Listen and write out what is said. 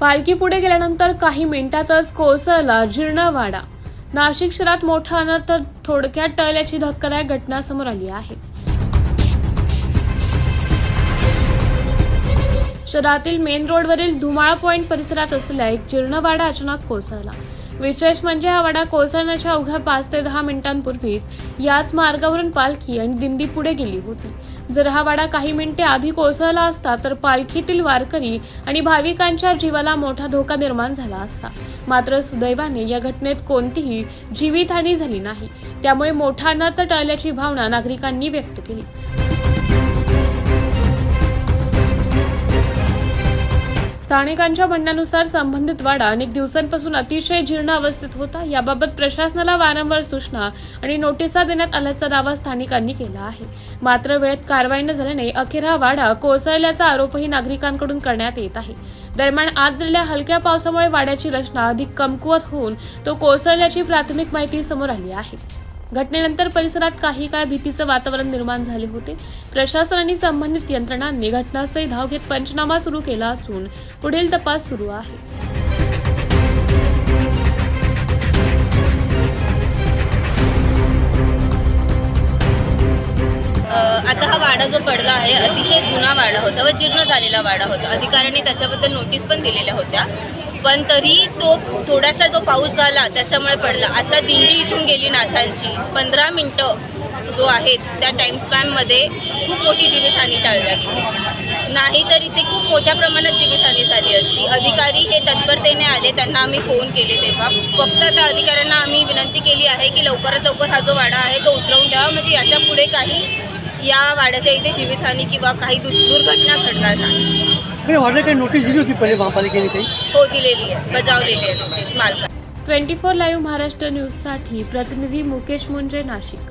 पालखी पुढे गेल्यानंतर काही मिनिटातच कोसळला जीर्ण वाडा। नाशिक शहरात मोठा अनर्थ थोडक्यात टळल्याची धक्कादायक घटना समोर आली आहे। शहरातील मेन रोडवरील धुमाळ पॉइंट परिसरात असलेला एक जीर्ण वाडा अचानक कोसळला। विशेष म्हणजे हा वाडा कोसळण्याच्या अवघ्या 5 ते 10 मिनिटांपूर्वीच याच मार्गावरून पालखी आणि दिंडी पुढे गेली होती। जर हा वाडा काही मिनिटे आधी कोसळला असता तर पालखीतील वारकरी आणि भाविकांच्या जीवाला मोठा धोका निर्माण झाला असता। मात्र सुदैवाने या घटनेत कोणतीही जीवितहानी झाली नाही, त्यामुळे मोठा अनर्थ टळल्याची भावना नागरिकांनी व्यक्त केली। स्थानिकांच्या म्हणण्यानुसार संबंधित वाडा अनेक दिवसांपासून अतिशय जीर्ण अवस्थेत होता। याबाबत प्रशासनाला वारंवार सूचना आणि नोटिसा देण्यात आल्याचा दावा स्थानिकांनी केला आहे। मात्र वेळेत कारवाई न झाल्याने अखेर हा वाडा कोसळल्याचा आरोपही नागरिकांकडून करण्यात येत आहे। दरम्यान आज झालेल्या हलक्या पावसामुळे वाड्याची रचना अधिक कमकुवत होऊन तो कोसळल्याची प्राथमिक माहिती समोर आली आहे। घटनेनंतर परिसरात काही काळ भीतीचे वातावरण निर्माण झाले होते। प्रशासन आणि संबंधित यंत्रणांनी घटनास्थळी धाव घेत पंचनामा सुरू केला असून पुढील तपास सुरू आहे। आता हा वाडा जो पडला आहे अतिशय जुना वाडा होता व जीर्ण झालेला वाडा होता। अधिकाऱ्यांनी त्याच्याबद्दल नोटीस पण दिलेल्या होत्या, पण तरी तो थोडासा जो पाऊस झाला त्याच्यामुळे पडला। आता दिंडी इथून गेली नाथांची 15 मिनिटं जो आहे त्या टाइम स्पॅनमध्ये खूप मोठी जीवितहानी टाळल्या गेली, नाही तर इथे खूप मोठ्या प्रमाणात जीवितहानी झाली असती। अधिकारी हे तत्परतेने आले, त्यांना आम्ही फोन केले तेव्हा फक्त त्या अधिकाऱ्यांना आम्ही विनंती केली आहे की लवकरात लवकर हा जो वाडा आहे तो उतरवून द्यावा, म्हणजे याच्या पुढे काही या वाड्याच्या इथे जीवितहानी किंवा काही दुर्घटना घडणार नाही। ऑर्डर काही नोटीस दिली होती पहिले महापालिकेने काही? हो, दिलेली आहे, बजावलेली आहे नोटीस मालकाने। 24 लाईव्ह महाराष्ट्र न्यूजसाठी प्रतिनिधी मुकेश मुंजे, नाशिक।